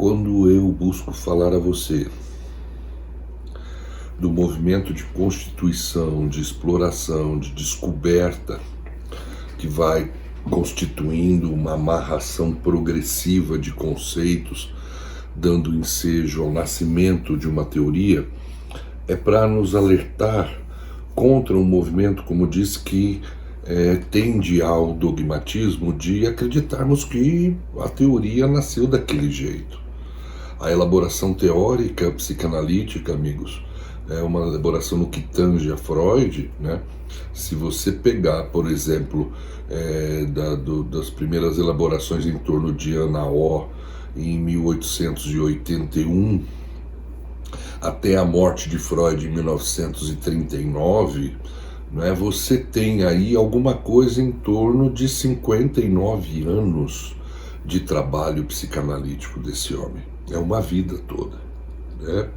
Quando eu busco falar a você do movimento de constituição, de exploração, de descoberta, que vai constituindo uma amarração progressiva de conceitos, dando ensejo ao nascimento de uma teoria, é para nos alertar contra um movimento, como disse, que tende ao dogmatismo de acreditarmos que a teoria nasceu daquele jeito. A elaboração teórica psicanalítica, amigos, é uma elaboração no que tange a Freud, né? Se você pegar, por exemplo, das primeiras elaborações em torno de Ana O, em 1881, até a morte de Freud em 1939, né, você tem aí alguma coisa em torno de 59 anos de trabalho psicanalítico desse homem. É uma vida toda, né?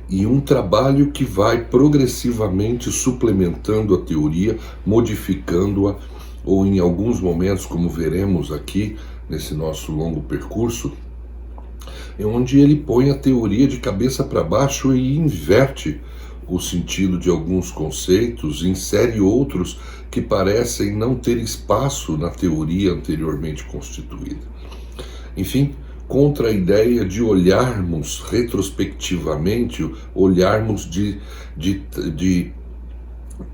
E um trabalho que vai progressivamente suplementando a teoria, modificando-a, ou em alguns momentos, como veremos aqui nesse nosso longo percurso, onde ele põe a teoria de cabeça para baixo e inverte o sentido de alguns conceitos, insere outros que parecem não ter espaço na teoria anteriormente constituída. Enfim, contra a ideia de olharmos retrospectivamente, olharmos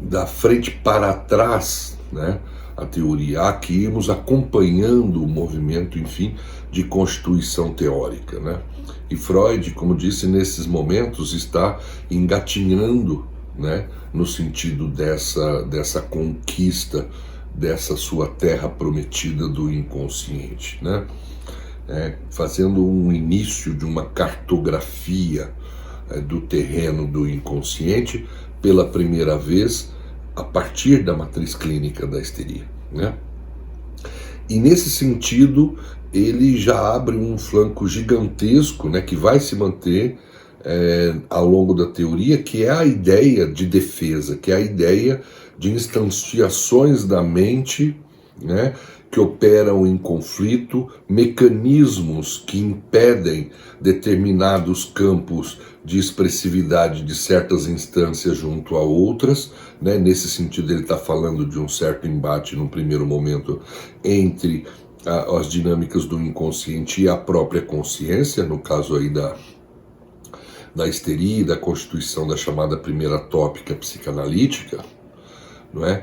da frente para trás, né, a teoria. Aqui irmos acompanhando o movimento, enfim, de constituição teórica, né? E Freud, como disse, nesses momentos está engatinhando, né, no sentido dessa conquista, dessa sua terra prometida do inconsciente, né? Fazendo um início de uma cartografia do terreno do inconsciente pela primeira vez a partir da matriz clínica da histeria, né? E nesse sentido ele já abre um flanco gigantesco, né, que vai se manter ao longo da teoria, que é a ideia de defesa, que é a ideia de instanciações da mente, né, que operam em conflito, mecanismos que impedem determinados campos de expressividade de certas instâncias junto a outras, né? Nesse sentido ele está falando de um certo embate no primeiro momento entre as dinâmicas do inconsciente e a própria consciência, no caso aí da histeria e da constituição da chamada primeira tópica psicanalítica, não é?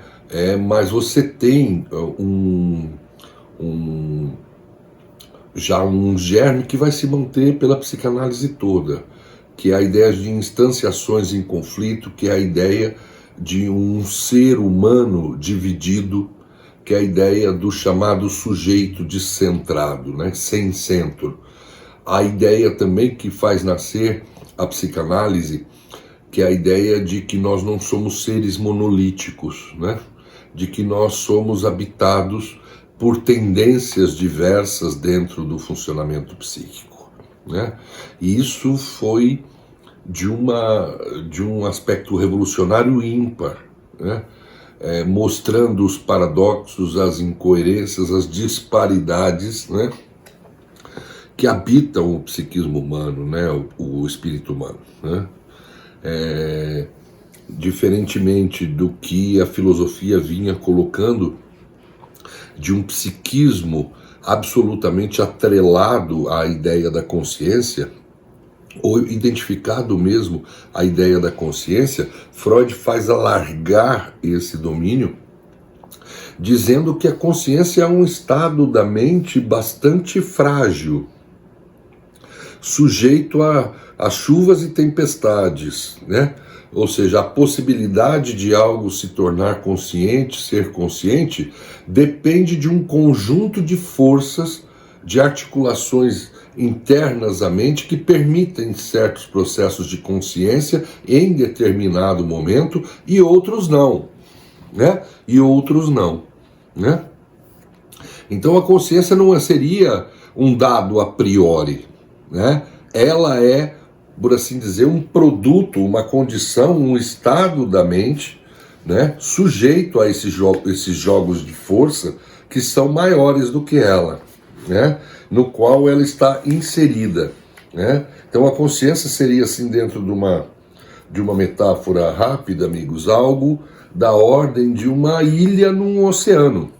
Mas você tem já um germe que vai se manter pela psicanálise toda, que é a ideia de instanciações em conflito, que é a ideia de um ser humano dividido, que é a ideia do chamado sujeito descentrado, né? Sem centro. A ideia também que faz nascer a psicanálise, que é a ideia de que nós não somos seres monolíticos, né? De que nós somos habitados por tendências diversas dentro do funcionamento psíquico, né? E isso foi de um aspecto revolucionário ímpar, né? Mostrando os paradoxos, as incoerências, as disparidades, né, que habitam o psiquismo humano, né, o espírito humano, né? Diferentemente do que a filosofia vinha colocando de um psiquismo absolutamente atrelado à ideia da consciência, ou identificado mesmo a ideia da consciência, Freud faz alargar esse domínio, dizendo que a consciência é um estado da mente bastante frágil, sujeito a chuvas e tempestades, né? Ou seja, a possibilidade de algo se tornar consciente, ser consciente, depende de um conjunto de forças, de articulações internas à mente que permitem certos processos de consciência em determinado momento e outros não, né? E outros não, né? Então a consciência não seria um dado a priori, né? Ela é, por assim dizer, um produto, uma condição, um estado da mente, né, sujeito a esses jogos de força que são maiores do que ela, né, no qual ela está inserida, né? Então a consciência seria assim, dentro de uma metáfora rápida, amigos, algo da ordem de uma ilha num oceano,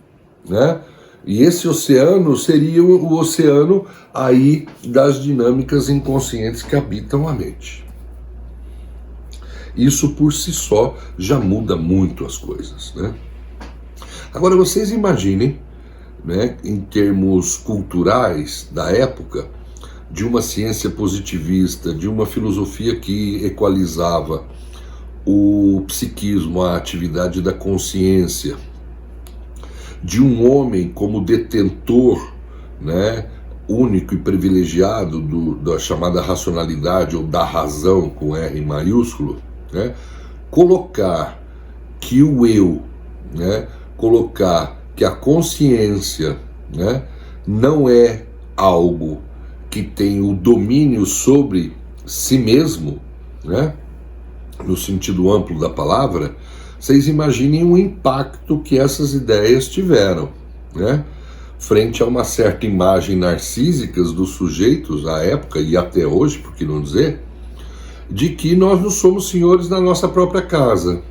né? E esse oceano seria o oceano aí das dinâmicas inconscientes que habitam a mente. Isso por si só já muda muito as coisas, né? Agora vocês imaginem, né, em termos culturais da época, de uma ciência positivista, de uma filosofia que equalizava o psiquismo, a atividade da consciência, de um homem como detentor, né, único e privilegiado da chamada racionalidade ou da razão com R maiúsculo, né, colocar que o eu, né, colocar que a consciência, né, não é algo que tem o domínio sobre si mesmo, né, no sentido amplo da palavra, vocês imaginem o impacto que essas ideias tiveram, né, frente a uma certa imagem narcísica dos sujeitos à época e até hoje, por que não dizer, de que nós não somos senhores da nossa própria casa,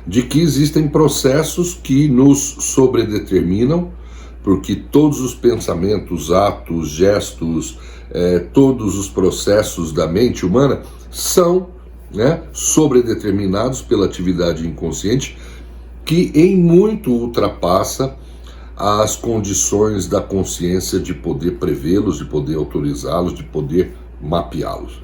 de que existem processos que nos sobredeterminam, porque todos os pensamentos, atos, gestos, todos os processos da mente humana são, né, sobredeterminados pela atividade inconsciente, que em muito ultrapassa as condições da consciência de poder prevê-los, de poder autorizá-los, de poder mapeá-los.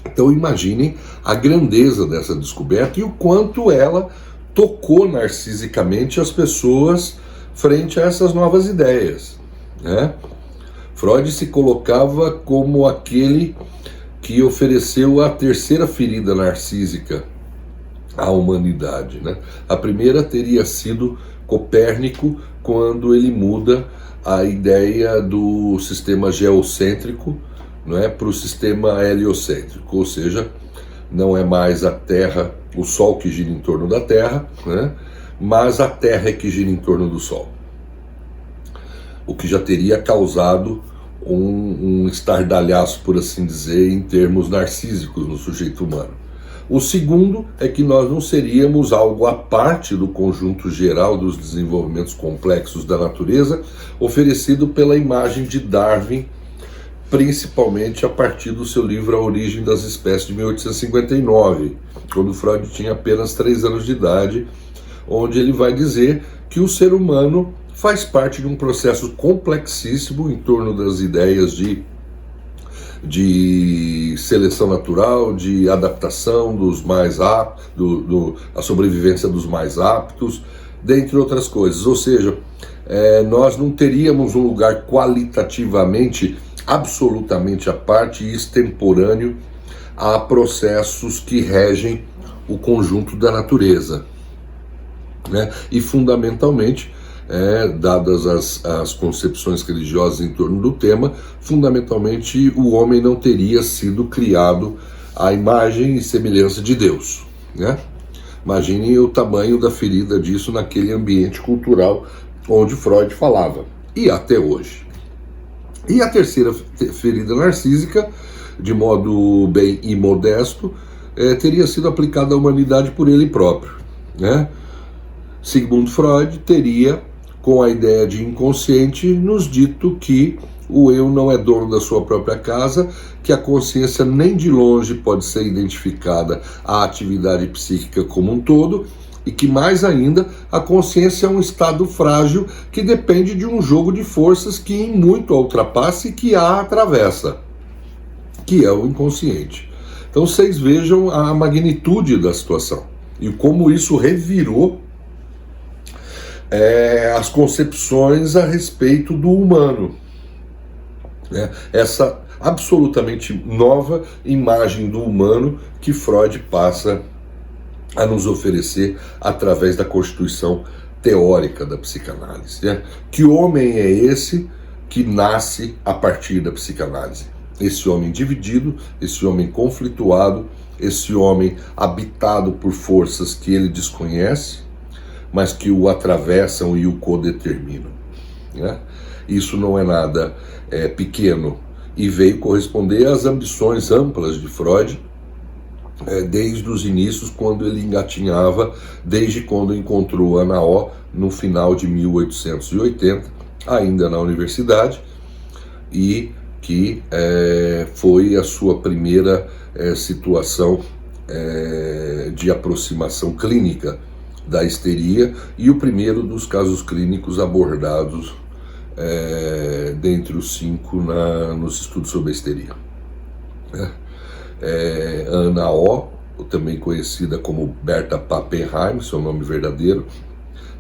Então imaginem a grandeza dessa descoberta e o quanto ela tocou narcisicamente as pessoas frente a essas novas ideias, né? Freud se colocava como aquele que ofereceu a terceira ferida narcísica à humanidade, né? A primeira teria sido Copérnico, quando ele muda a ideia do sistema geocêntrico, não é, para o sistema heliocêntrico, ou seja, não é mais a Terra, o Sol que gira em torno da Terra, né, mas a Terra é que gira em torno do Sol. O que já teria causado um estardalhaço, por assim dizer, em termos narcísicos no sujeito humano. O segundo é que nós não seríamos algo à parte do conjunto geral dos desenvolvimentos complexos da natureza, oferecido pela imagem de Darwin, principalmente a partir do seu livro A Origem das Espécies, de 1859, quando Freud tinha apenas 3 anos de idade, onde ele vai dizer que o ser humano faz parte de um processo complexíssimo em torno das ideias de seleção natural, de adaptação dos mais aptos, a sobrevivência dos mais aptos, dentre outras coisas. Ou seja, nós não teríamos um lugar qualitativamente absolutamente à parte e extemporâneo a processos que regem o conjunto da natureza, né? E fundamentalmente, dadas as concepções religiosas em torno do tema, fundamentalmente o homem não teria sido criado à imagem e semelhança de Deus, né? Imaginem o tamanho da ferida disso naquele ambiente cultural onde Freud falava, e até hoje. E a terceira ferida narcísica, de modo bem imodesto, teria sido aplicada à humanidade por ele próprio, né? Sigmund Freud teria, com a ideia de inconsciente, nos dito que o eu não é dono da sua própria casa, que a consciência nem de longe pode ser identificada à atividade psíquica como um todo, e que, mais ainda, a consciência é um estado frágil que depende de um jogo de forças que em muito a ultrapassa e que a atravessa, que é o inconsciente. Então vocês vejam a magnitude da situação e como isso revirou as concepções a respeito do humano, né? Essa absolutamente nova imagem do humano que Freud passa a nos oferecer através da constituição teórica da psicanálise, né? Que homem é esse que nasce a partir da psicanálise? Esse homem dividido, esse homem conflituado, esse homem habitado por forças que ele desconhece, mas que o atravessam e o codeterminam, né? Isso não é nada pequeno, e veio corresponder às ambições amplas de Freud, desde os inícios, quando ele engatinhava, desde quando encontrou Ana O no final de 1880, ainda na universidade, e que foi a sua primeira situação de aproximação clínica da histeria e o primeiro dos casos clínicos abordados dentre os 5 nos estudos sobre a histeria. Ana O, também conhecida como Berta Pappenheim, seu nome verdadeiro,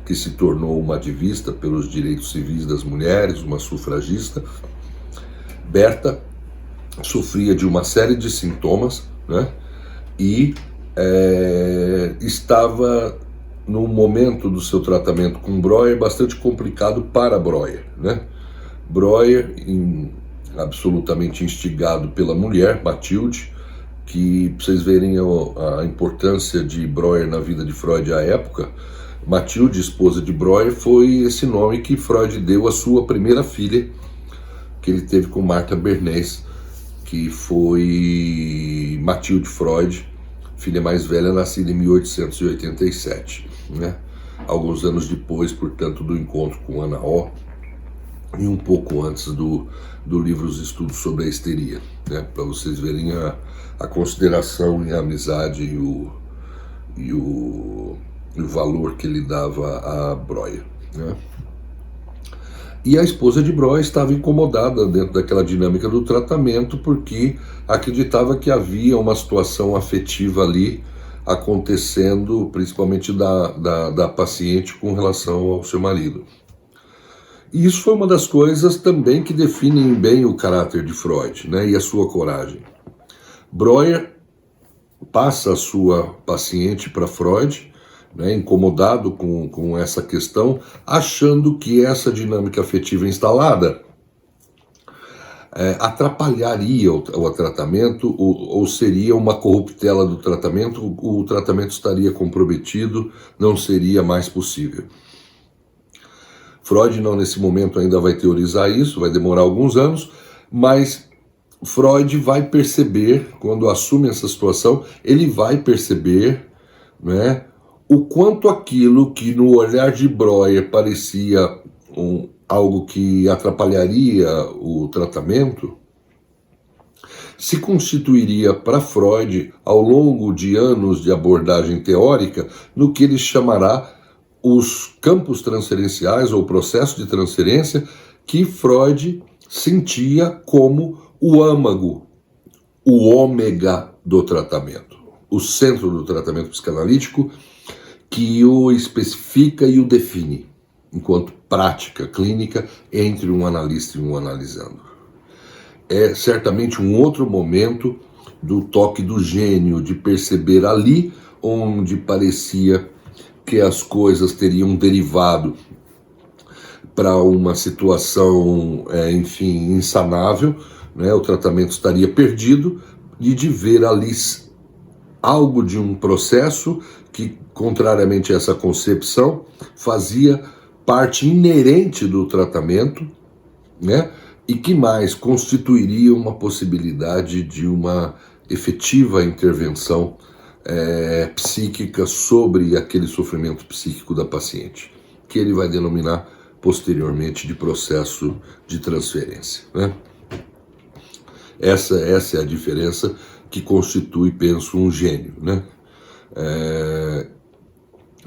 que se tornou uma ativista pelos direitos civis das mulheres, uma sufragista. Berta sofria de uma série de sintomas, né? E estava no momento do seu tratamento com Breuer bastante complicado para Breuer, né? Breuer, absolutamente instigado pela mulher, Mathilde, que, para vocês verem a importância de Breuer na vida de Freud à época, Mathilde, esposa de Breuer, foi esse nome que Freud deu à sua primeira filha, que ele teve com Martha Bernays, que foi Mathilde Freud, filha mais velha, nascida em 1887, né? Alguns anos depois, portanto, do encontro com Ana O, e um pouco antes do livro Os Estudos sobre a Histeria, né? Para vocês verem a consideração e a amizade e o valor que ele dava a Breuer, né? E a esposa de Breuer estava incomodada dentro daquela dinâmica do tratamento, porque acreditava que havia uma situação afetiva ali acontecendo, principalmente da paciente com relação ao seu marido. E isso foi uma das coisas também que definem bem o caráter de Freud, né, e a sua coragem. Breuer passa a sua paciente para Freud, né, incomodado com essa questão, achando que essa dinâmica afetiva instalada atrapalharia o tratamento, ou seria uma corruptela do tratamento, o tratamento estaria comprometido, não seria mais possível. Freud não, nesse momento, ainda vai teorizar isso, vai demorar alguns anos, mas Freud vai perceber, quando assume essa situação, ele vai perceber, né, o quanto aquilo que no olhar de Breuer parecia algo que atrapalharia o tratamento, se constituiria para Freud, ao longo de anos de abordagem teórica, no que ele chamará os campos transferenciais ou processo de transferência, que Freud sentia como o âmago, o ômega do tratamento, o centro do tratamento psicanalítico, que o especifica e o define, enquanto prática clínica entre um analista e um analisando. É certamente um outro momento do toque do gênio, de perceber ali onde parecia que as coisas teriam derivado para uma situação, enfim, insanável, né? O tratamento estaria perdido, e de ver ali algo de um processo que, contrariamente a essa concepção, fazia parte inerente do tratamento, né? E que mais constituiria uma possibilidade de uma efetiva intervenção psíquica sobre aquele sofrimento psíquico da paciente, que ele vai denominar posteriormente de processo de transferência, né? Essa é a diferença que constitui, penso, um gênio, né?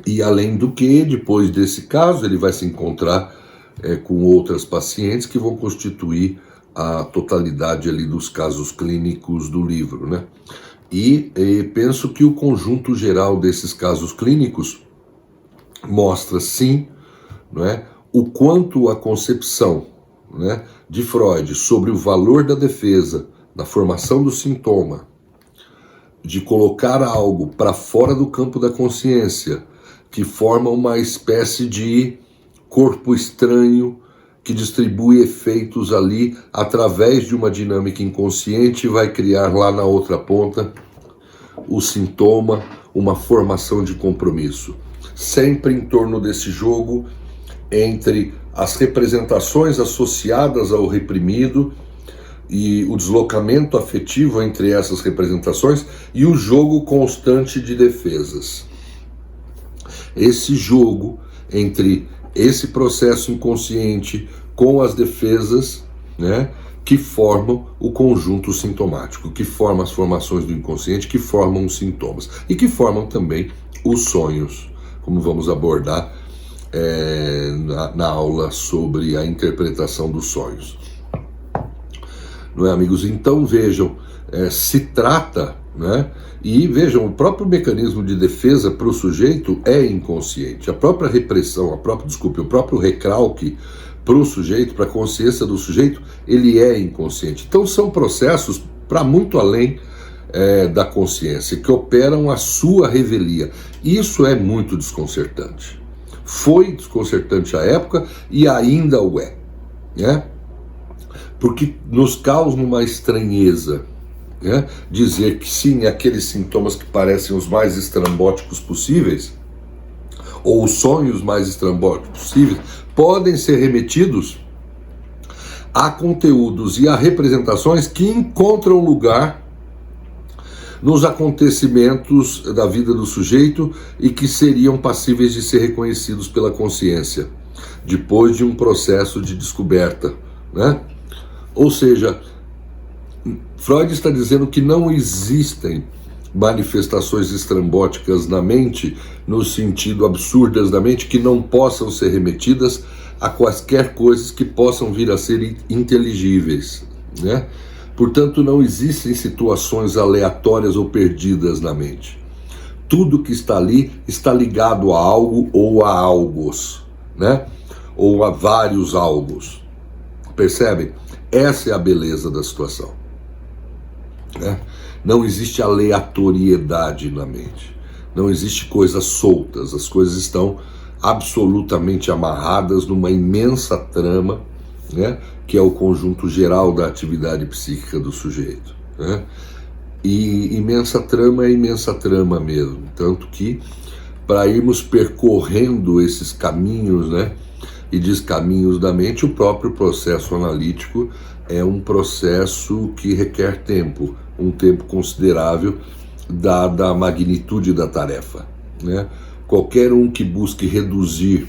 E além do que, depois desse caso, ele vai se encontrar com outras pacientes que vão constituir a totalidade ali dos casos clínicos do livro, né? E penso que o conjunto geral desses casos clínicos mostra, sim, não é, o quanto a concepção, né, de Freud sobre o valor da defesa, da formação do sintoma, de colocar algo para fora do campo da consciência, que forma uma espécie de corpo estranho que distribui efeitos ali através de uma dinâmica inconsciente e vai criar lá na outra ponta o sintoma, uma formação de compromisso. Sempre em torno desse jogo entre as representações associadas ao reprimido e o deslocamento afetivo entre essas representações e o jogo constante de defesas. Esse jogo entre esse processo inconsciente com as defesas, né, que formam o conjunto sintomático, que formam as formações do inconsciente, que formam os sintomas e que formam também os sonhos, como vamos abordar na aula sobre a interpretação dos sonhos. Não é, amigos? Então vejam, se trata, né? E vejam, o próprio mecanismo de defesa para o sujeito é inconsciente. A própria repressão, o próprio recalque para o sujeito, para a consciência do sujeito, ele é inconsciente. Então são processos para muito além da consciência, que operam a sua revelia. Isso é muito desconcertante. Foi desconcertante à época e ainda o é, né? Porque nos causa uma estranheza, né? Dizer que sim, aqueles sintomas que parecem os mais estrambóticos possíveis, ou os sonhos mais estrambóticos possíveis, podem ser remetidos a conteúdos e a representações que encontram lugar nos acontecimentos da vida do sujeito e que seriam passíveis de ser reconhecidos pela consciência, depois de um processo de descoberta, né? Ou seja, Freud está dizendo que não existem manifestações estrambóticas na mente, no sentido absurdas da mente, que não possam ser remetidas a quaisquer coisas que possam vir a ser inteligíveis, né? Portanto, não existem situações aleatórias ou perdidas na mente. Tudo que está ali está ligado a algo ou a algos, né? Ou a vários algos. Percebem? Essa é a beleza da situação, né? Não existe aleatoriedade na mente. Não existe coisas soltas. As coisas estão absolutamente amarradas numa imensa trama, né, que é o conjunto geral da atividade psíquica do sujeito, né? E imensa trama é imensa trama mesmo, tanto que para irmos percorrendo esses caminhos, né, e descaminhos da mente, o próprio processo analítico é um processo que requer tempo, um tempo considerável dada a magnitude da tarefa, né? Qualquer um que busque reduzir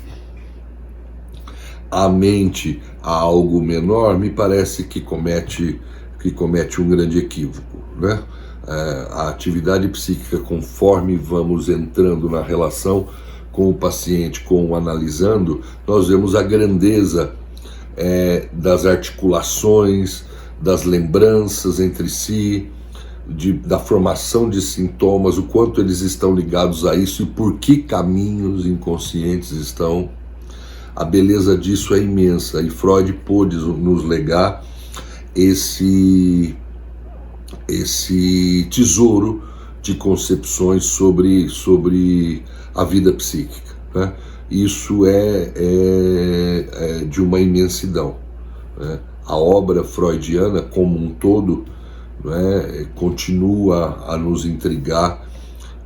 a mente a algo menor, me parece que comete um grande equívoco, né? A atividade psíquica, conforme vamos entrando na relação com o paciente, com o analisando, nós vemos a grandeza das articulações, das lembranças entre si, da formação de sintomas, o quanto eles estão ligados a isso e por que caminhos inconscientes estão. A beleza disso é imensa e Freud pôde nos legar esse tesouro de concepções sobre a vida psíquica, né? Isso é de uma imensidão, né? A obra freudiana como um todo, né, continua a nos intrigar,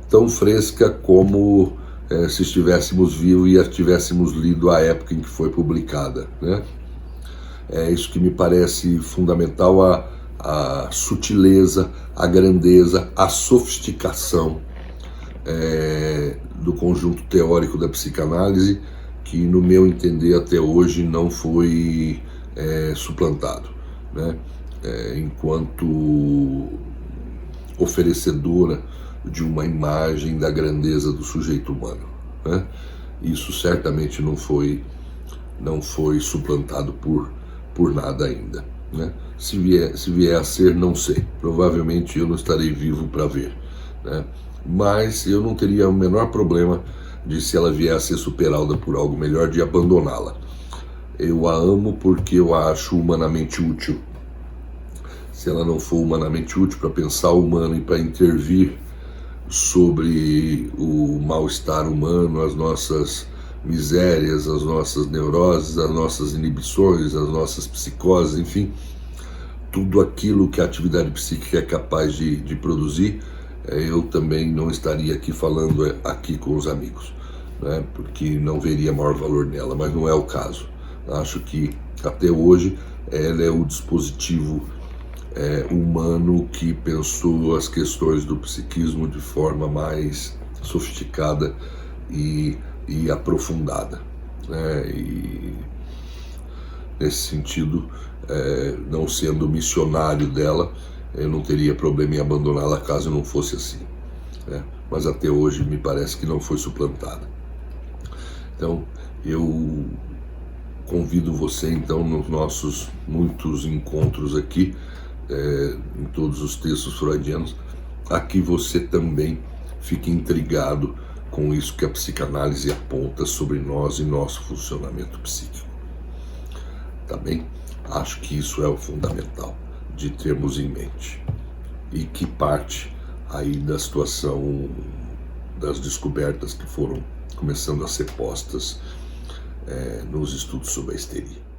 tão fresca como se estivéssemos vivos e a tivéssemos lido a época em que foi publicada, né? É isso que me parece fundamental, a sutileza, a grandeza, a sofisticação do conjunto teórico da psicanálise, que no meu entender até hoje não foi suplantado, né? Enquanto oferecedora de uma imagem da grandeza do sujeito humano, né? Isso certamente não foi suplantado por nada ainda, né? Se vier a ser, não sei, provavelmente eu não estarei vivo para ver, né? Mas eu não teria o menor problema de, se ela vier a ser superada por algo melhor, de abandoná-la. Eu a amo porque eu a acho humanamente útil. Se ela não for humanamente útil para pensar o humano e para intervir sobre o mal-estar humano, as nossas misérias, as nossas neuroses, as nossas inibições, as nossas psicoses, enfim, tudo aquilo que a atividade psíquica é capaz de produzir, eu também não estaria aqui falando aqui com os amigos. né, porque não veria maior valor nela, mas não é o caso. Acho que até hoje ela é o dispositivo humano que pensou as questões do psiquismo de forma mais sofisticada e aprofundada, né? E nesse sentido, não sendo missionário dela, eu não teria problema em abandoná-la caso não fosse assim, né? Mas até hoje me parece que não foi suplantada. Então eu convido você então nos nossos muitos encontros aqui, em todos os textos freudianos, a que você também fique intrigado com isso que a psicanálise aponta sobre nós e nosso funcionamento psíquico. Tá bem? Acho que isso é o fundamental de termos em mente e que parte aí da situação das descobertas que foram começando a ser postas nos estudos sobre a histeria.